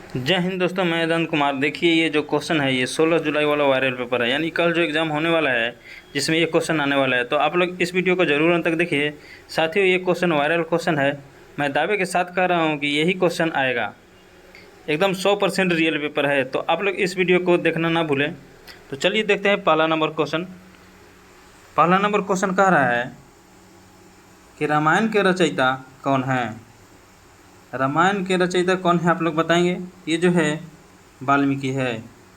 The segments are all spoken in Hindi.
जय हिंद दोस्तों, मैं अनंत कुमार। देखिए, ये जो क्वेश्चन है ये 16 जुलाई वाला वायरल पेपर है, यानी कल जो एग्ज़ाम होने वाला है जिसमें ये क्वेश्चन आने वाला है। तो आप लोग इस वीडियो को जरूर अंत तक देखिए। साथियों, ये क्वेश्चन वायरल क्वेश्चन है। मैं दावे के साथ कह रहा हूँ कि यही क्वेश्चन आएगा। एकदम 100% रियल पेपर है, तो आप लोग इस वीडियो को देखना ना भूलें। तो चलिए देखते हैं पहला नंबर क्वेश्चन। पहला नंबर क्वेश्चन कह रहा है कि रामायण के रचयिता कौन है। रामायण के रचयिता कौन है आप लोग बताएंगे। ये जो है वाल्मीकि है।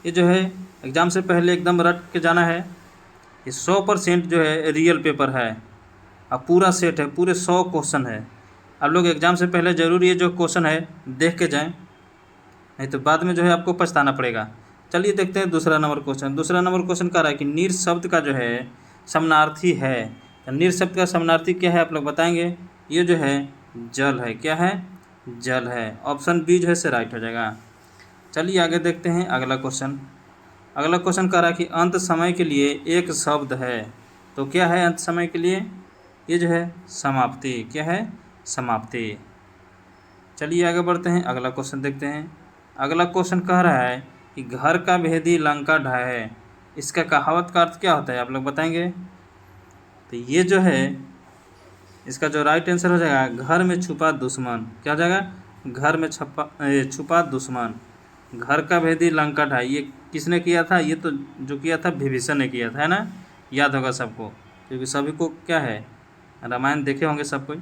ये जो है एग्ज़ाम से पहले एकदम रट के जाना है। ये 100% जो है रियल पेपर है। अब पूरा सेट है, पूरे 100 क्वेश्चन है। आप लोग एग्ज़ाम से पहले ज़रूर ये जो क्वेश्चन है देख के जाएं, नहीं तो बाद में जो है आपको पछताना पड़ेगा। चलिए देखते हैं दूसरा नंबर क्वेश्चन। दूसरा नंबर क्वेश्चन कह रहा है कि नीर शब्द का जो है समानार्थी है। तो नीर शब्द का समानार्थी क्या है आप लोग बताएंगे। ये जो है जल है। क्या है? जल है। ऑप्शन बी जो है से राइट हो जाएगा। चलिए आगे देखते हैं अगला क्वेश्चन। अगला क्वेश्चन कह रहा है कि अंत समय के लिए एक शब्द है। तो क्या है अंत समय के लिए? ये जो है समाप्ति। क्या है? समाप्ति। चलिए आगे बढ़ते हैं, अगला क्वेश्चन देखते हैं। अगला क्वेश्चन कह रहा है कि घर का भेदी लंका ढाहे। इसका कहावत का अर्थ क्या होता है आप लोग बताएंगे। तो ये जो है इसका जो राइट आंसर हो जाएगा, घर में छुपा दुश्मन। क्या हो जाएगा? घर में छुपा दुश्मन। घर का भेदी लंका ढाई, ये किसने किया था? ये तो जो किया था विभीषण ने किया था, है ना। याद होगा सबको, क्योंकि सभी को क्या है, रामायण देखे होंगे सब कोई।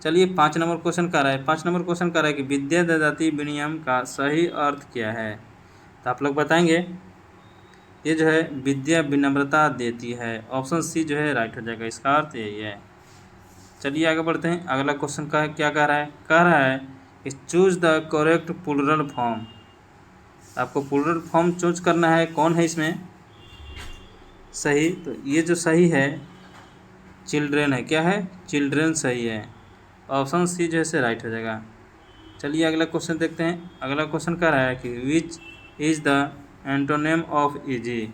चलिए 5 नंबर क्वेश्चन कर रहा है। 5 नंबर क्वेश्चन कर रहा है कि विद्या ददाति विनियम का सही अर्थ क्या है। तो आप लोग बताएंगे। ये जो है विद्या विनम्रता देती है। ऑप्शन सी जो है राइट हो जाएगा, इसका अर्थ यही है। चलिए आगे बढ़ते हैं। अगला क्वेश्चन का क्या कह रहा है? कह रहा है कि choose the correct plural form. आपको प्लूरल फॉर्म चूज करना है। कौन है इसमें सही? तो ये जो सही है चिल्ड्रेन है। क्या है? चिल्ड्रेन सही है। ऑप्शन सी जो है से राइट हो जाएगा। चलिए अगला क्वेश्चन देखते हैं। अगला क्वेश्चन कह रहा है कि which is the antonym of easy.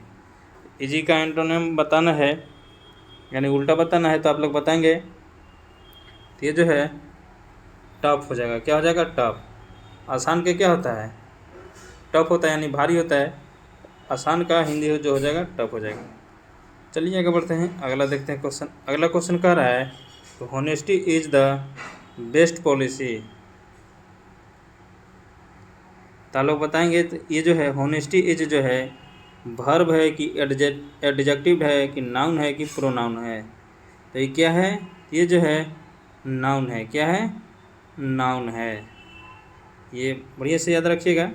Easy का एंटोनेम बताना है, यानी उल्टा बताना है। तो आप लोग बताएंगे। तो ये जो है टफ हो जाएगा। क्या हो जाएगा? टफ। आसान के क्या होता है? टफ होता है, यानी भारी होता है। आसान का हिंदी जो हो जाएगा टफ हो जाएगा। चलिए आगे बढ़ते हैं, अगला देखते हैं क्वेश्चन। अगला क्वेश्चन कह रहा है तो honesty is the best policy. तो आप लोग बताएंगे। तो ये जो है होनेस्टी इज जो है वर्ब है कि एडजेक्टिव है कि नाउन है कि प्रोनाउन है। तो ये क्या है? ये जो है नाउन है। क्या है? नाउन है। ये बढ़िया से याद रखिएगा,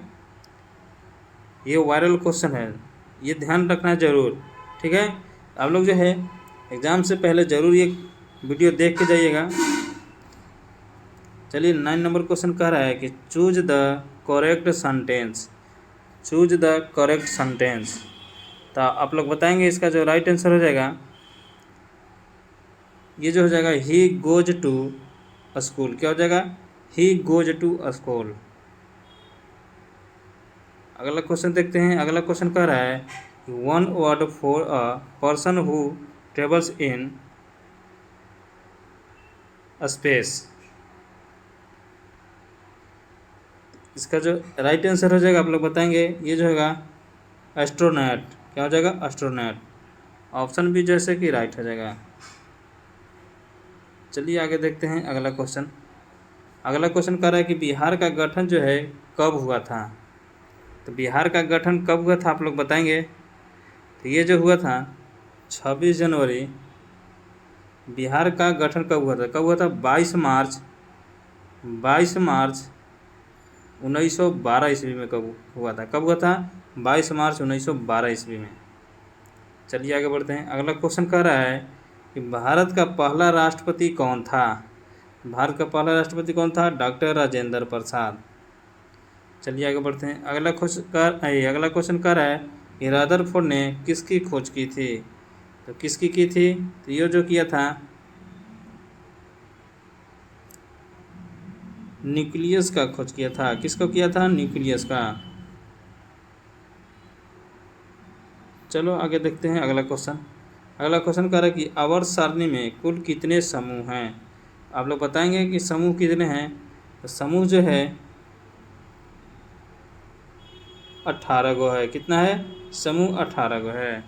ये वायरल क्वेश्चन है, ये ध्यान रखना है ज़रूर। ठीक है, आप लोग जो है एग्ज़ाम से पहले ज़रूर ये वीडियो देख के जाइएगा। चलिए 9 नंबर क्वेश्चन कह रहा है कि choose the correct sentence. Choose the correct sentence. तो आप लोग बताएंगे इसका जो राइट आंसर हो जाएगा, ये जो हो जाएगा ही गोज टू स्कूल। क्या हो जाएगा? He goes to school. अगला क्वेश्चन देखते हैं। अगला क्वेश्चन कह रहा है one word for a person who travels in space. इसका जो राइट आंसर हो जाएगा आप लोग बताएंगे। ये जो होगा एस्ट्रोनॉट। क्या हो जाएगा? एस्ट्रोनॉट। ऑप्शन भी जैसे कि राइट हो जाएगा। चलिए आगे देखते हैं अगला क्वेश्चन। अगला क्वेश्चन कह रहा है कि बिहार का गठन जो है कब हुआ था। तो बिहार का गठन कब हुआ था आप लोग बताएंगे। तो ये जो हुआ था 26 जनवरी। बिहार का गठन कब हुआ था? कब हुआ था? 22 मार्च 1912 ईस्वी में। कब हुआ था? कब हुआ था? 22 मार्च 1912 ईस्वी में। चलिए आगे बढ़ते हैं। अगला क्वेश्चन कह रहा है कि भारत का पहला राष्ट्रपति कौन था। भारत का पहला राष्ट्रपति कौन था? डॉक्टर राजेंद्र प्रसाद। चलिए आगे बढ़ते हैं। अगला क्वेश्चन कह रहा है कि रदरफोर्ड ने किसकी खोज की थी। तो किसकी की थी? तो ये जो किया था न्यूक्लियस का खोज किया था। किसको किया था? न्यूक्लियस का। चलो आगे देखते हैं अगला क्वेश्चन। अगला क्वेश्चन कह रहा है कि आवर्त सारणी में कुल कितने समूह हैं। आप लोग बताएंगे कि समूह कितने हैं। तो समूह जो है 18 गो है। कितना है? समूह 18 गो है।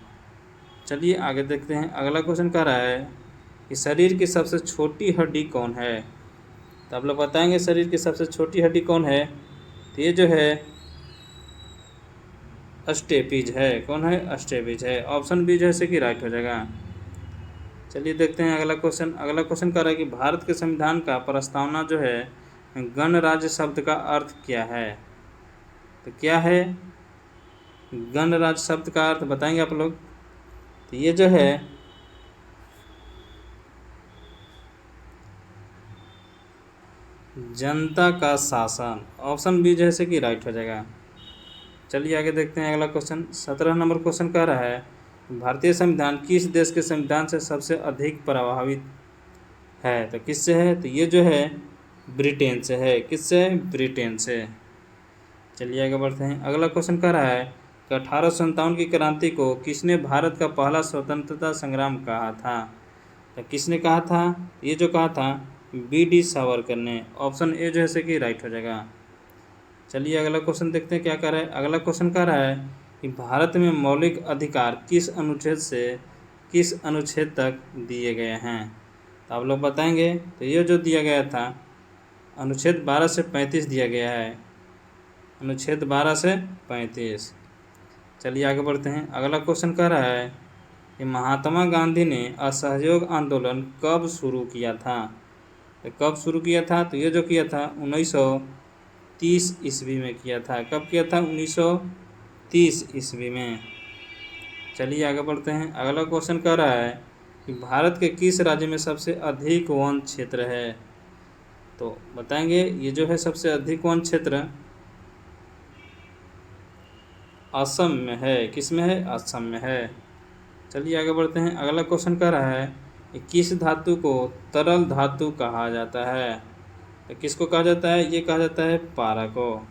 चलिए आगे देखते हैं। अगला क्वेश्चन कह रहा है कि शरीर की सबसे छोटी हड्डी कौन है? तो आप लोग बताएंगे शरीर की सबसे छोटी हड्डी कौन है? तो ये जो है अस्टेपिज है। कौन है? अस्टेपिज है। ऑप्शन बी जैसे कि राइट हो जाएगा। चलिए देखते हैं अगला क्वेश्चन। अगला क्वेश्चन कह रहा है कि भारत के संविधान का प्रस्तावना जो है गणराज्य शब्द का अर्थ क्या है? तो क्या है गणराज्य शब्द का अर्थ? बताएंगे आप लोग। तो ये जो है जनता का शासन। ऑप्शन बी जैसे कि राइट हो जाएगा। चलिए आगे देखते हैं अगला क्वेश्चन। 17 नंबर क्वेश्चन कह रहा है भारतीय संविधान किस देश के संविधान से सबसे अधिक प्रभावित है? तो किससे है? तो ये जो है ब्रिटेन से है। किससे? ब्रिटेन से। चलिए आगे बढ़ते हैं। अगला क्वेश्चन कह रहा है कि 1857 की क्रांति को किसने भारत का पहला स्वतंत्रता संग्राम कहा था? तो किसने कहा था? ये जो कहा था बी.डी. सावरकर ने। ऑप्शन ए जो है कि राइट हो जाएगा। चलिए अगला क्वेश्चन देखते हैं क्या कह रहा है। अगला क्वेश्चन कह रहा है कि भारत में मौलिक अधिकार किस अनुच्छेद से किस अनुच्छेद तक दिए गए हैं? तो आप लोग बताएंगे। तो ये जो दिया गया था अनुच्छेद 12 से 35 दिया गया है। अनुच्छेद 12 से 35। चलिए आगे बढ़ते हैं। अगला क्वेश्चन कह रहा है कि महात्मा गांधी ने असहयोग आंदोलन कब शुरू किया था? तो कब शुरू किया था? तो ये जो किया था 1930 ईस्वी में किया था। कब किया था? 1930 ईस्वी में। चलिए आगे बढ़ते हैं। अगला क्वेश्चन कह रहा है कि भारत के किस राज्य में सबसे अधिक वन क्षेत्र है? तो बताएंगे। ये जो है सबसे अधिक वन क्षेत्र असम में है। किस में है? असम में है। चलिए आगे बढ़ते हैं। अगला क्वेश्चन कह रहा है कि किस धातु को तरल धातु कहा जाता है? तो किसको कहा जाता है? ये कहा जाता है पारा को।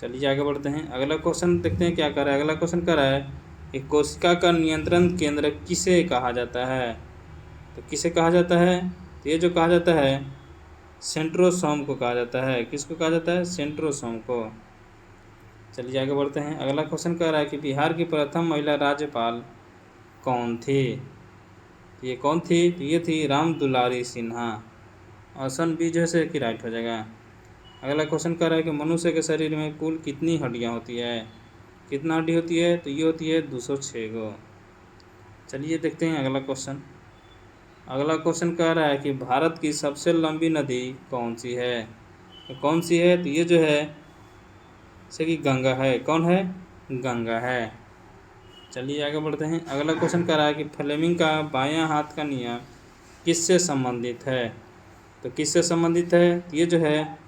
चलिए आगे बढ़ते हैं। अगला क्वेश्चन देखते हैं क्या कर रहा है। अगला क्वेश्चन कह रहा है कि कोशिका का नियंत्रण केंद्र किसे कहा जाता है? तो किसे कहा जाता है? तो ये जो कहा जाता है सेंट्रोसोम को कहा जाता है। किसको कहा जाता है? सेंट्रोसोम को। चलिए आगे बढ़ते हैं। अगला क्वेश्चन कह रहा है कि बिहार की प्रथम महिला राज्यपाल कौन थी? तो ये कौन थी? तो ये थी राम दुलारी सिन्हा। ऑप्शन बी जो है कि राइट हो जाएगा। अगला क्वेश्चन कह रहा है कि मनुष्य के शरीर में कुल कितनी हड्डियां होती है? कितना हड्डी होती है? तो ये होती है 206 गो। चलिए देखते हैं अगला क्वेश्चन। अगला क्वेश्चन कह रहा है कि भारत की सबसे लंबी नदी कौन सी है? तो कौन सी है? तो ये जो है जैसे कि गंगा है। कौन है? गंगा है। चलिए आगे बढ़ते हैं। अगला क्वेश्चन कह रहा है कि फ्लेमिंग का बायां हाथ का नियम किससे संबंधित है? तो किससे संबंधित है? तो ये जो है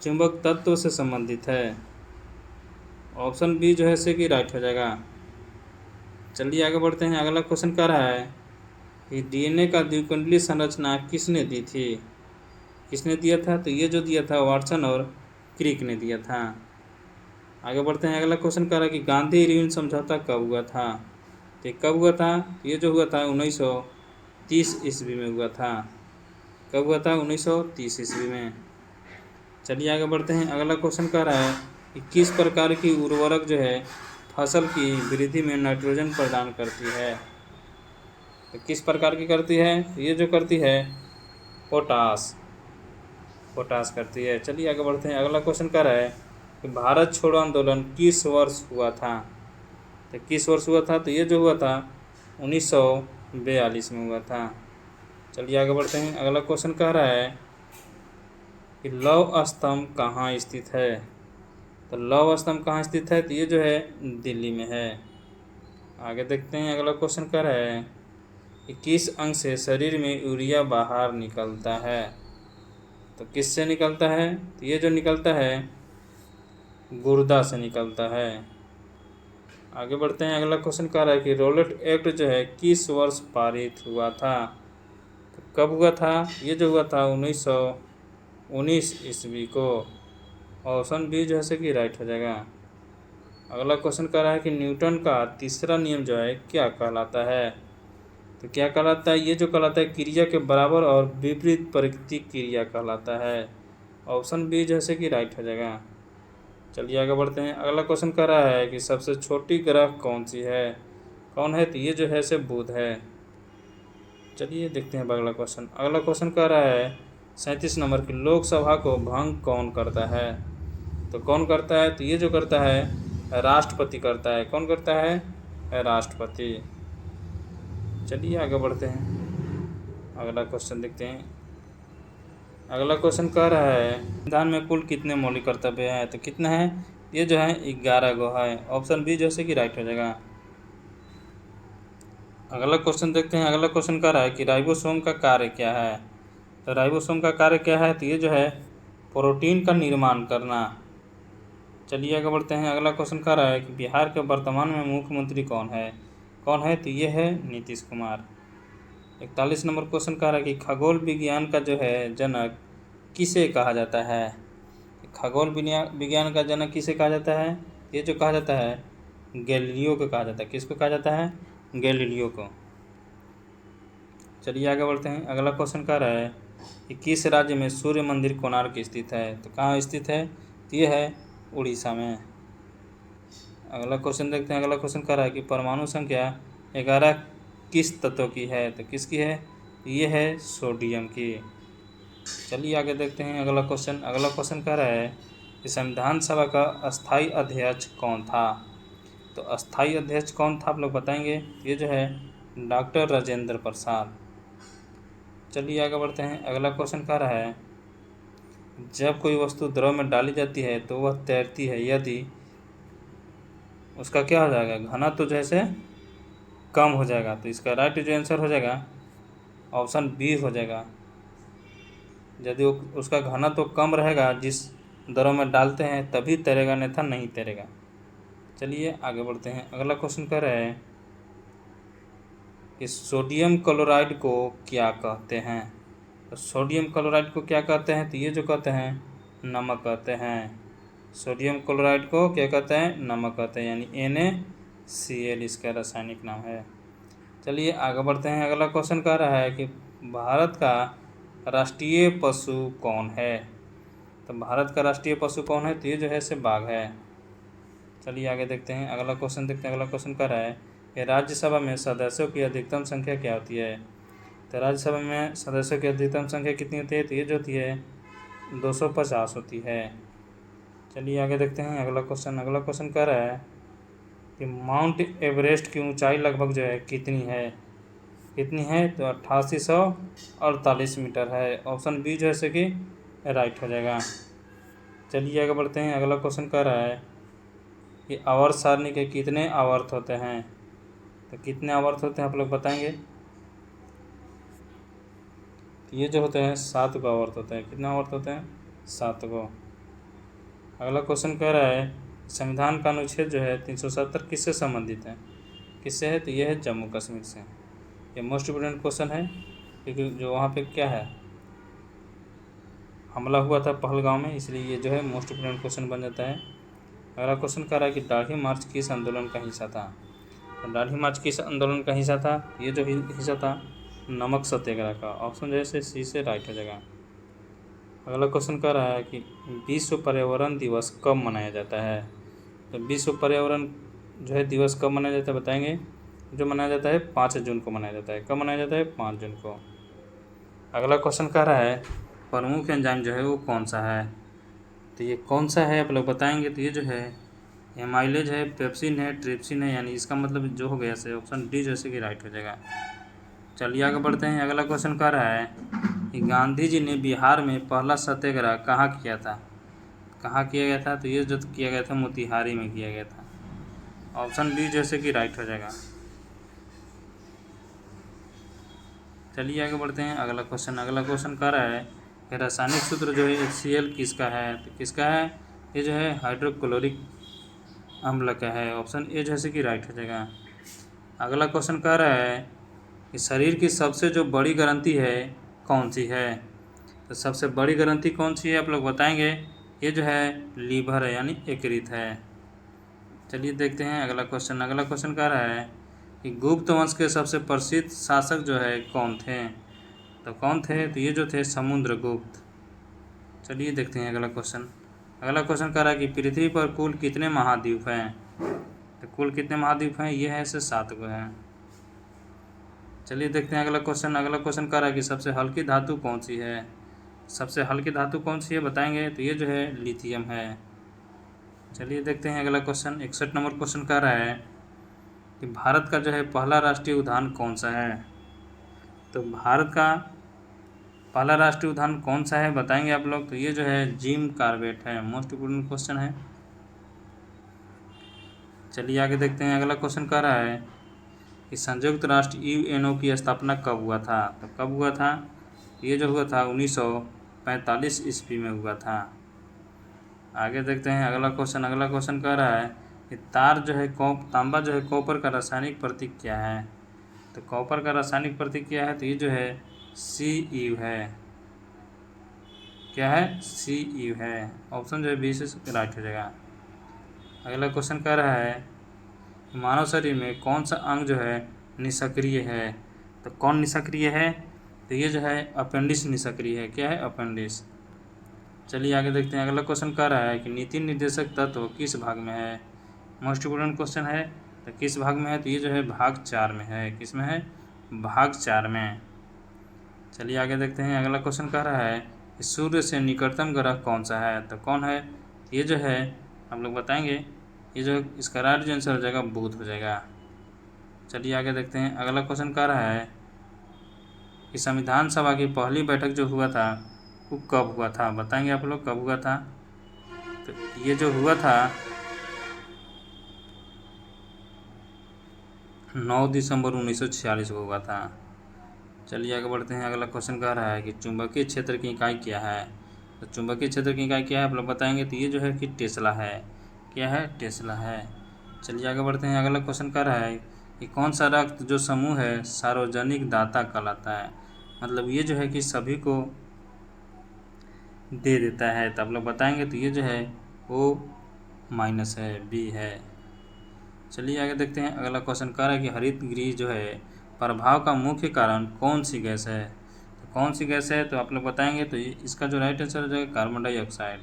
चुंबक तत्व से संबंधित है। ऑप्शन बी जो है कि राइट हो जाएगा। चलिए आगे बढ़ते हैं। अगला क्वेश्चन कह रहा है कि डीएनए का द्विकुंडलीय संरचना किसने दी थी? किसने दिया था? तो ये जो दिया था वाटसन और क्रिक ने दिया था। आगे बढ़ते हैं। अगला क्वेश्चन कह रहा है कि गांधी इरविन समझौता कब हुआ था? तो कब हुआ था? तो ये जो हुआ था 1930 ईस्वी में हुआ था। कब हुआ था? 1930 ईस्वी में। चलिए आगे बढ़ते हैं। अगला क्वेश्चन कह रहा है कि किस प्रकार की उर्वरक जो है फसल की वृद्धि में नाइट्रोजन प्रदान करती है? तो किस प्रकार की करती है? ये जो करती है पोटास करती है। चलिए आगे बढ़ते हैं। अगला क्वेश्चन कह रहा है कि भारत छोड़ो आंदोलन किस वर्ष हुआ था? तो किस वर्ष हुआ था? तो ये जो हुआ था 1942 में हुआ था। चलिए आगे बढ़ते हैं। अगला क्वेश्चन कह रहा है कि लौह स्तंभ कहाँ स्थित है? तो लौह स्तंभ कहाँ स्थित है? तो ये जो है दिल्ली में है। आगे देखते हैं। अगला क्वेश्चन कह रहा है कि किस अंग से शरीर में यूरिया बाहर निकलता है? तो किससे निकलता है? तो ये जो निकलता है गुर्दा से निकलता है। आगे बढ़ते हैं। अगला क्वेश्चन कह रहा है कि रोलेट एक्ट जो है किस वर्ष पारित हुआ था? तो कब हुआ था? ये जो हुआ था 1919 ईस्वी को। ऑप्शन बी जो है कि राइट हो जाएगा। अगला क्वेश्चन कह रहा है कि न्यूटन का तीसरा नियम जो है क्या कहलाता है? तो क्या कहलाता है? ये जो कहलाता है क्रिया के बराबर और विपरीत प्रकृति क्रिया कहलाता है। ऑप्शन बी जो है कि राइट हो जाएगा। चलिए आगे बढ़ते हैं। अगला क्वेश्चन कह रहा है कि सबसे छोटी ग्रह कौन सी है, कौन है, तो ये जो है से बुध है। चलिए देखते हैं अगला क्वेश्चन। अगला क्वेश्चन कह रहा है 37 नंबर की, लोकसभा को भंग कौन करता है, तो कौन करता है, तो ये जो करता है राष्ट्रपति करता है। कौन करता है, राष्ट्रपति। चलिए आगे बढ़ते हैं, अगला क्वेश्चन देखते हैं। अगला क्वेश्चन कह रहा है संविधान में कुल कितने मौलिक कर्तव्य हैं, तो कितना है, ये जो है 11 गो है। ऑप्शन बी जैसे कि राइट हो जाएगा। अगला क्वेश्चन देखते हैं। अगला क्वेश्चन कह रहा है कि राइबोसोम का कार्य क्या है, तो राइबोसोम का कार्य क्या है, तो ये जो है प्रोटीन का निर्माण करना। चलिए आगे बढ़ते हैं। अगला क्वेश्चन कह रहा है कि बिहार के वर्तमान में मुख्यमंत्री कौन है, कौन है, तो ये है नीतीश कुमार। 41 नंबर क्वेश्चन कह रहा है कि खगोल विज्ञान का जो है जनक किसे कहा जाता है, खगोल विज्ञान का जनक किसे कहा जाता है, ये जो कहा जाता है गैलीलियो को कहा जाता है। किसको कहा जाता है, गैलीलियो को। चलिए आगे बढ़ते हैं। अगला क्वेश्चन कह रहा है कि किस राज्य में सूर्य मंदिर कोणार्क स्थित है, तो कहाँ स्थित है, तो ये है उड़ीसा में। अगला क्वेश्चन देखते हैं। अगला क्वेश्चन कह रहा है कि परमाणु संख्या 11 किस तत्व की है, तो किसकी है, ये है सोडियम की। चलिए आगे देखते हैं अगला क्वेश्चन। अगला क्वेश्चन कह रहा है कि संविधान सभा का अस्थाई अध्यक्ष कौन था, तो अस्थाई अध्यक्ष कौन था आप लोग बताएंगे, ये जो है डॉक्टर राजेंद्र प्रसाद। चलिए आगे बढ़ते हैं। अगला क्वेश्चन कह रहा है जब कोई वस्तु द्रव में डाली जाती है तो वह तैरती है यदि उसका क्या हो जाएगा, घनत्व तो जैसे कम हो जाएगा, तो इसका राइट जो आंसर हो जाएगा ऑप्शन बी हो जाएगा। यदि उसका घनत्व तो कम रहेगा जिस द्रव में डालते हैं तभी तैरेगा, अन्यथा नहीं तैरेगा। चलिए आगे बढ़ते हैं। अगला क्वेश्चन कह रहा है कि सोडियम क्लोराइड को क्या कहते हैं, तो सोडियम क्लोराइड को क्या कहते हैं, तो ये जो कहते हैं नमक कहते हैं। सोडियम क्लोराइड को क्या कहते हैं, नमक कहते हैं, यानी NaCl इसका रासायनिक नाम है। चलिए आगे बढ़ते हैं। अगला क्वेश्चन कह रहा है कि भारत का राष्ट्रीय पशु कौन है, तो भारत का राष्ट्रीय पशु कौन है, तो ये जो है से बाघ है। चलिए आगे देखते हैं। अगला क्वेश्चन देखते हैं। अगला क्वेश्चन कह रहा है कि राज्यसभा में सदस्यों की अधिकतम संख्या क्या होती है, तो राज्यसभा में सदस्यों की अधिकतम संख्या कितनी होती है, तो ये जो होती है 250 होती है। चलिए आगे देखते हैं अगला क्वेश्चन। अगला क्वेश्चन कह रहा है कि माउंट एवरेस्ट की ऊंचाई लगभग जो है कितनी है, कितनी है, तो 8848 मीटर है। ऑप्शन बी जो है कि राइट हो जाएगा। चलिए आगे बढ़ते हैं। अगला क्वेश्चन कह रहा है कि आवर्त सारणी के कितने आवर्त होते हैं, तो कितने आवर्त होते हैं आप लोग बताएंगे, ये जो होते हैं 7 गो आवर्त होते हैं। कितना आवर्त होते हैं, 7 गो। अगला क्वेश्चन कह रहा है संविधान का अनुच्छेद जो है 370 किससे संबंधित है, किससे है, तो यह है जम्मू कश्मीर से। ये मोस्ट इम्पोर्टेंट क्वेश्चन है क्योंकि जो वहाँ पे क्या है हमला हुआ था पहलगांव में, इसलिए ये जो है मोस्ट इम्पोर्टेंट क्वेश्चन बन जाता है। अगला क्वेश्चन कह रहा है कि दाढ़ी मार्च किस आंदोलन का हिस्सा था, तो दाढ़ी मार्च किस आंदोलन का हिस्सा था, ये जो हिस्सा था नमक सत्याग्रह का। ऑप्शन जैसे सी से राइट हो जाएगा। अगला क्वेश्चन कह रहा है कि विश्व पर्यावरण दिवस कब मनाया जाता है, तो विश्व पर्यावरण जो है दिवस कब मनाया जाता है बताएंगे। जो मनाया जाता है 5 जून को मनाया जाता है। कब मनाया जाता है, 5 जून को। अगला क्वेश्चन कह रहा है प्रमुख एंजाइम जो है वो कौन सा है, तो ये कौन सा है आप लोग बताएंगे, तो ये जो है एमाइलेज है, पेप्सिन है, ट्रिप्सिन है, यानी इसका मतलब जो हो गया से ऑप्शन डी जैसे कि राइट हो जाएगा। चलिए आगे बढ़ते हैं। अगला क्वेश्चन कह रहा है कि गांधी जी ने बिहार में पहला सत्याग्रह कहाँ किया था, कहाँ किया गया था, तो ये जो किया गया था मोतिहारी में किया गया था। ऑप्शन बी जैसे कि राइट हो जाएगा। चलिए आगे बढ़ते हैं। अगला क्वेश्चन कह रहा है कि रासायनिक सूत्र जो है HCl किसका है, तो किसका है, ये जो है हाइड्रोक्लोरिक अम्ल का है। ऑप्शन ए जैसे कि राइट हो जाएगा। अगला क्वेश्चन कह रहा है कि शरीर की सबसे जो बड़ी ग्रंथि है कौन सी है, तो सबसे बड़ी ग्रंथि कौन सी है आप लोग बताएंगे। ये जो है लीवर है, यानी यकृत है। चलिए देखते हैं अगला क्वेश्चन कह रहा है कि गुप्त वंश के सबसे प्रसिद्ध शासक जो है कौन थे, तो कौन थे, तो ये जो थे समुद्रगुप्त। चलिए देखते हैं अगला क्वेश्चन। अगला क्वेश्चन कह रहा है कि पृथ्वी पर कुल कितने महाद्वीप हैं। तो कुल कितने महाद्वीप हैं, ये है से 7 को है। चलिए देखते हैं अगला क्वेश्चन। अगला क्वेश्चन कह रहा है कि सबसे हल्की धातु कौन सी है। सबसे हल्की धातु कौन सी है बताएंगे, तो ये जो है लिथियम है। चलिए देखते हैं अगला क्वेश्चन। 61 नंबर क्वेश्चन कह रहा है कि भारत का जो है पहला राष्ट्रीय उद्यान कौन सा है। तो भारत का पहला राष्ट्रीय उद्यान कौन सा है बताएंगे आप लोग, तो ये जो है जिम कॉर्बेट है। मोस्ट इम्पोर्टेंट क्वेश्चन है। चलिए आगे देखते हैं। अगला क्वेश्चन कह रहा है कि संयुक्त राष्ट्र यूएनओ की स्थापना कब हुआ था। तो कब हुआ था, ये जो हुआ था 1945 ईस्वी में हुआ था। आगे देखते हैं अगला क्वेश्चन। अगला क्वेश्चन कह रहा है कि तांबा जो है कॉपर का रासायनिक प्रतीक क्या है। तो कॉपर का रासायनिक प्रतीक क्या है, तो ये जो है Cu है। क्या है, Cu है। ऑप्शन जो है बी से राइट हो जाएगा। अगला क्वेश्चन कह रहा है मानव शरीर में कौन सा अंग जो है निष्क्रिय है। तो कौन निष्क्रिय है, तो ये जो है अपेंडिक्स निष्क्रिय है। क्या है, अपेंडिक्स। चलिए आगे देखते हैं। अगला क्वेश्चन कह रहा है कि नीति निर्देशक तत्व किस भाग में है। मोस्ट इम्पोर्टेंट क्वेश्चन है। तो किस भाग में है, तो ये जो है भाग 4 में है। किस में है, भाग 4 में। चलिए आगे देखते हैं। अगला क्वेश्चन कह रहा है कि सूर्य से निकटतम ग्रह कौन सा है। तो कौन है, ये जो है हम लोग बताएंगे, ये जो इसका राइट जो आंसर हो जाएगा बुध हो जाएगा। चलिए आगे देखते हैं। अगला क्वेश्चन कह रहा है कि संविधान सभा की पहली बैठक जो हुआ था वो कब हुआ था। बताएंगे आप लोग कब हुआ था। तो ये जो हुआ था 9 दिसंबर 1946 को हुआ था। चलिए आगे बढ़ते हैं। अगला क्वेश्चन कह रहा है कि चुंबकीय क्षेत्र की इकाई क्या है। तो चुंबकीय क्षेत्र की इकाई क्या है आप लोग बताएंगे, तो ये जो है कि टेस्ला है। क्या है, टेस्ला है। चलिए आगे बढ़ते हैं। अगला क्वेश्चन कह रहा है कि कौन सा रक्त जो समूह है सार्वजनिक दाता कहलाता है। मतलब ये जो है कि सभी को दे देता है। तो आप लोग बताएंगे, तो ये जो है वो माइनस है, बी है। चलिए आगे देखते हैं। अगला क्वेश्चन कह रहा है कि हरित गृह जो है प्रभाव का मुख्य कारण कौन सी गैस है। तो कौन सी गैस है, तो आप लोग बताएंगे, तो इसका जो राइट आंसर हो जाएगा कार्बन डाइऑक्साइड।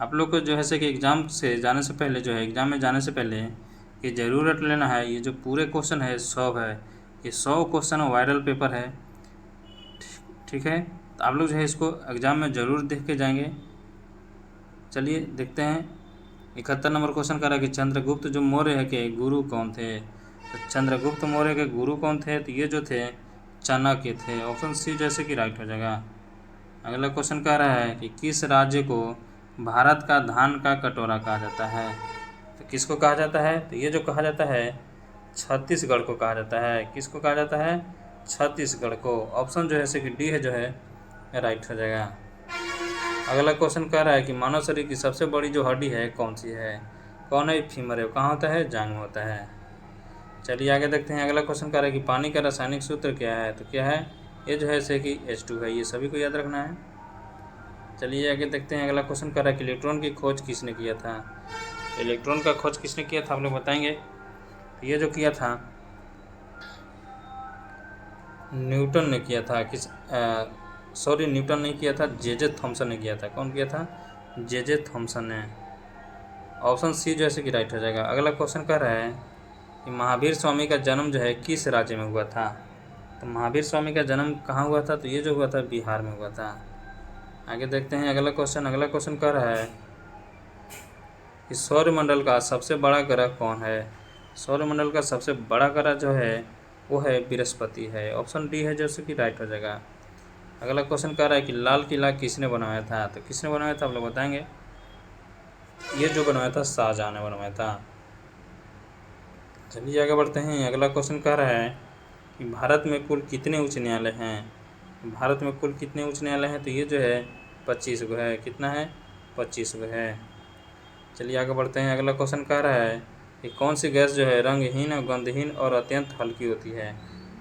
आप लोग को जो है से कि एग्ज़ाम में जाने से पहले ये ज़रूर रट लेना है। ये जो पूरे क्वेश्चन है 100 है, ये 100 क्वेश्चन वायरल पेपर है। ठीक है, तो आप लोग जो है इसको एग्ज़ाम में ज़रूर देख के जाएंगे। चलिए देखते हैं। 71 नंबर क्वेश्चन कर रहा है कि चंद्रगुप्त जो मौर्य है के गुरु कौन थे। तो चंद्रगुप्त मौर्य के गुरु कौन थे, तो ये जो थे चाणक्य थे। ऑप्शन सी जैसे कि राइट हो जाएगा। अगला क्वेश्चन कह रहा है कि किस राज्य को भारत का धान का कटोरा कहा जाता है। तो किसको कहा जाता है, तो ये जो कहा जाता है छत्तीसगढ़ को कहा जाता है। किसको कहा जाता है, छत्तीसगढ़ को। ऑप्शन जो है से कि डी है जो है राइट हो जाएगा। अगला क्वेश्चन कह रहा है कि मानव शरीर की सबसे बड़ी जो हड्डी है कौन सी है। कौन है, फीमर है। कहाँ होता है, जांघ में होता है। चलिए आगे देखते हैं। अगला क्वेश्चन कह रहा है कि पानी का रासायनिक सूत्र क्या है। तो क्या है, ये जो है से कि H2 है। ये सभी को याद रखना है। चलिए आगे देखते हैं। अगला क्वेश्चन कह रहा है कि इलेक्ट्रॉन की खोज किसने किया था। इलेक्ट्रॉन का खोज किसने किया था आप लोग बताएंगे। तो ये जो किया था न्यूटन ने किया था। न्यूटन नहीं किया था, जे थॉमसन ने किया था। कौन किया था, जे थॉमसन ने। ऑप्शन सी जैसे कि राइट हो जाएगा। अगला क्वेश्चन कह रहा है कि महावीर स्वामी का जन्म जो है किस राज्य में हुआ था। तो महावीर स्वामी का जन्म कहाँ हुआ था, तो ये जो हुआ था बिहार में हुआ था। आगे देखते हैं अगला क्वेश्चन। अगला क्वेश्चन कह रहा है कि सौरमंडल का सबसे बड़ा ग्रह कौन है। सौरमंडल का सबसे बड़ा ग्रह जो है वो है बृहस्पति है। ऑप्शन डी है जैसे कि राइट हो जाएगा। अगला क्वेश्चन कह रहा है कि लाल किला किसने बनवाया था। तो किसने बनवाया था आप लोग बताएंगे। ये जो बनवाया था शाहजहां ने बनवाया था। चलिए आगे बढ़ते हैं। अगला क्वेश्चन कह रहा है कि भारत में कुल कितने उच्च न्यायालय हैं। भारत में कुल कितने उच्च न्यायालय हैं, तो ये जो है 25 गो है। कितना है, 25 गो है। चलिए आगे बढ़ते हैं। अगला क्वेश्चन कह रहा है कि कौन सी गैस जो है रंगहीन, गंधहीन और अत्यंत हल्की होती है।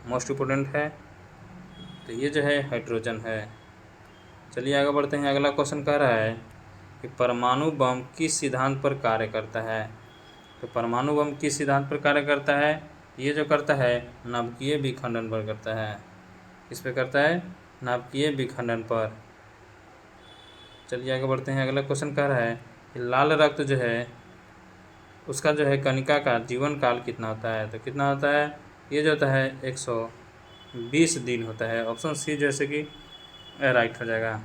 मोस्ट इम्पोर्टेंट है, तो ये जो है हाइड्रोजन है। चलिए आगे बढ़ते हैं। अगला क्वेश्चन कह रहा है कि परमाणु बम किस सिद्धांत पर कार्य करता है। तो परमाणु बम किस सिद्धांत पर कार्य करता है, ये जो करता है नाभिकीय विखंडन पर करता है। किस पे करता है, नाभिकीय विखंडन पर। चलिए आगे बढ़ते हैं। अगला क्वेश्चन कह रहा है कि लाल रक्त जो है उसका जो है कणिका का जीवन काल कितना होता है। तो कितना होता है, ये जो होता है 120 दिन होता है। ऑप्शन सी जैसे कि राइट हो जाएगा।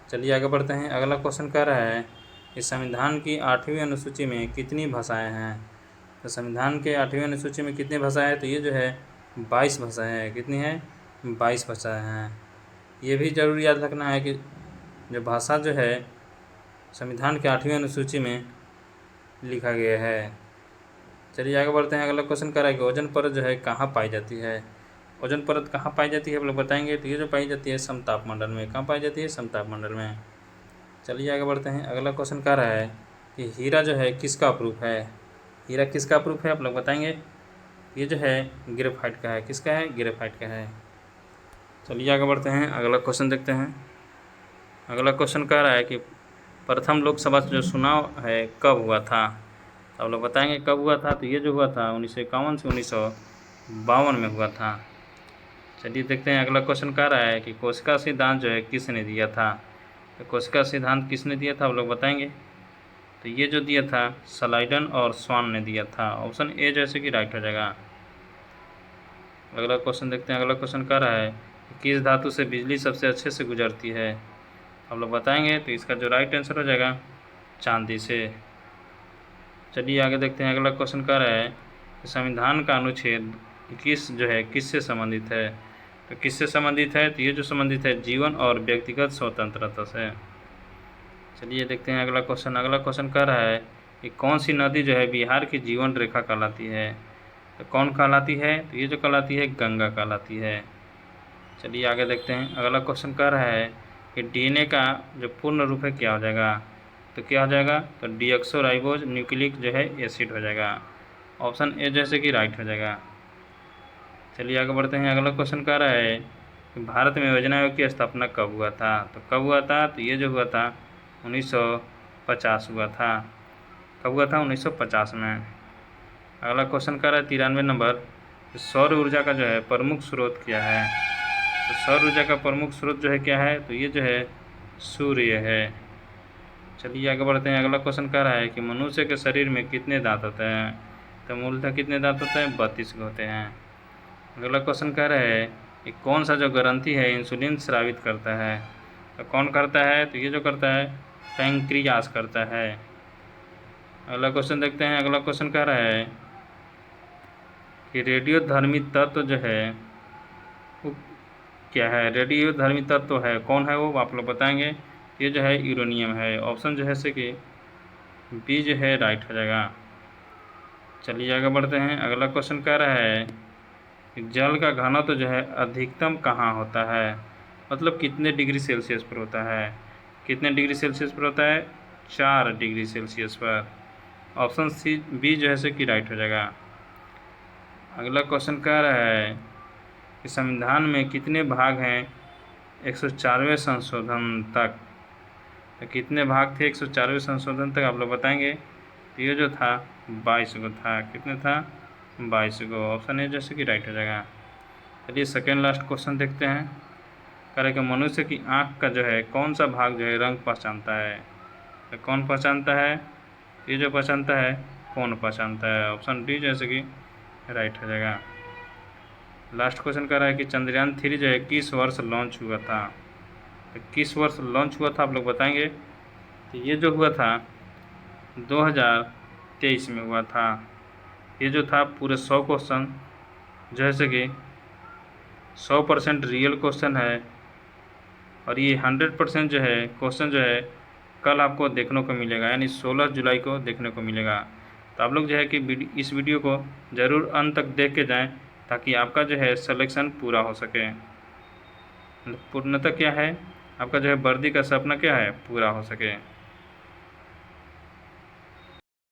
चलिए आगे बढ़ते हैं। अगला क्वेश्चन कह रहा है कि संविधान की 8वीं अनुसूची में कितनी भाषाएं हैं। तो संविधान के 8वीं अनुसूची में कितनी भाषाएं हैं, तो ये जो है 22 भाषाएं हैं। कितनी है, 22 भाषाएं हैं। ये भी जरूर याद रखना है कि जो भाषा जो है संविधान के 8वीं अनुसूची में लिखा गया है। चलिए आगे बढ़ते हैं। अगला क्वेश्चन कर रहा है कि ओजोन परत जो है कहाँ पाई जाती है। ओजोन परत कहाँ पाई जाती है आप लोग बताएंगे। तो ये जो पाई जाती है समताप मंडल में। कहाँ पाई जाती है, समताप मंडल में। चलिए आगे बढ़ते हैं। अगला क्वेश्चन कह रहा है कि हीरा जो है किसका प्रूफ है। हीरा किसका प्रूफ है आप लोग बताएंगे। ये जो है ग्रेफाइट का है। किसका है, ग्रेफाइट का है। चलिए आगे बढ़ते हैं। अगला क्वेश्चन देखते हैं। अगला क्वेश्चन कह रहा है कि प्रथम लोकसभा जो चुनाव है कब हुआ था। तो आप लोग बताएंगे कब हुआ था। तो ये जो हुआ था 1951 से 1952 में हुआ था। चलिए देखते हैं। अगला क्वेश्चन कह रहा है कि कोशिका सिद्धांत जो है किसने दिया था। तो कोशिका सिद्धांत किसने दिया था आप लोग बताएंगे। तो ये जो दिया था स्लाइडन और स्वान ने दिया था। ऑप्शन ए जैसे कि राइट हो जाएगा। अगला क्वेश्चन देखते हैं। अगला क्वेश्चन कह रहा है कि किस धातु से बिजली सबसे अच्छे से गुजरती है। आप लोग बताएंगे। तो इसका जो राइट आंसर हो जाएगा चांदी से। चलिए आगे देखते हैं। अगला क्वेश्चन कह रहा है कि संविधान का अनुच्छेद 21 जो है किससे संबंधित है। तो किससे संबंधित है, तो ये जो संबंधित है जीवन और व्यक्तिगत स्वतंत्रता से। चलिए देखते हैं अगला क्वेश्चन। अगला क्वेश्चन कह रहा है कि कौन सी नदी जो है बिहार की जीवन रेखा कहलाती है। तो कौन कहलाती है, तो ये जो कहलाती है गंगा कहलाती है। चलिए आगे देखते हैं। अगला क्वेश्चन कह रहा है कि डीएनए का जो पूर्ण रूप है क्या हो जाएगा। तो क्या हो जाएगा, तो डीऑक्सोराइबोज न्यूक्लिक जो है एसिड हो जाएगा। ऑप्शन ए जैसे कि राइट हो जाएगा। चलिए आगे बढ़ते हैं। अगला क्वेश्चन कह रहा है कि भारत में योजना आयोग की स्थापना कब हुआ था। तो कब हुआ था, तो ये जो हुआ था 1950 हुआ था। कब हुआ था, 1950 में। अगला क्वेश्चन कह रहा है 93 नंबर, तो सौर ऊर्जा का जो है प्रमुख स्रोत क्या है। तो सौर ऊर्जा का प्रमुख स्रोत जो है क्या है, तो ये जो है सूर्य है। चलिए आगे बढ़ते हैं। अगला क्वेश्चन कह रहा है कि मनुष्य के शरीर में कितने दांत होते हैं। तो मूलतः कितने दांत होते हैं, 32 होते हैं। अगला क्वेश्चन कह रहा है कि कौन सा जो ग्रंथि है इंसुलिन स्रावित करता है। तो कौन करता है, तो ये जो करता है पैंक्रियास करता है। अगला क्वेश्चन देखते हैं। अगला क्वेश्चन कह रहा है कि रेडियोधर्मी तत्व जो है वो क्या है। रेडियोधर्मी तत्व है कौन है वो आप लोग बताएंगे। ये जो है यूरेनियम है। ऑप्शन जो है से कि बी जो है राइट हो जाएगा। चलिए आगे बढ़ते हैं। अगला क्वेश्चन कह रहा है कि जल का घनत्व जो है अधिकतम कहाँ होता है, मतलब कितने डिग्री सेल्सियस पर होता है। कितने डिग्री सेल्सियस पर होता है, 4 डिग्री सेल्सियस पर। ऑप्शन सी बी जो है से कि राइट हो जाएगा। अगला क्वेश्चन कह रहा है कि संविधान में कितने भाग हैं 104वें संशोधन तक। तो कितने भाग थे 104वें संशोधन तक आप लोग बताएंगे। तो ये जो था 22 गो था। कितने था, 22 गो। ऑप्शन ए जैसे कि राइट हो जाएगा। चलिए सेकेंड लास्ट क्वेश्चन देखते हैं। कह रहे कि मनुष्य की आँख का जो है कौन सा भाग जो है रंग पहचानता है। तो कौन पहचानता है, ये जो पहचानता है कौन पहचानता है। ऑप्शन डी जैसे कि राइट हो जाएगा। लास्ट क्वेश्चन कह रहा है कि चंद्रयान 3 जो है किस वर्ष लॉन्च हुआ था। तो किस वर्ष लॉन्च हुआ था आप लोग बताएंगे। तो ये जो हुआ था 2023 में हुआ था। ये जो था पूरे 100 क्वेश्चन जैसे कि 100% रियल क्वेश्चन है और ये 100% जो है क्वेश्चन जो है कल आपको देखने को मिलेगा, यानी 16 जुलाई को देखने को मिलेगा। तो आप लोग जो है कि इस वीडियो को ज़रूर अंत तक देख के जाएं ताकि आपका जो है सिलेक्शन पूरा हो सके। पूर्णतः क्या है, आपका जो है वर्दी का सपना क्या है, पूरा हो सके।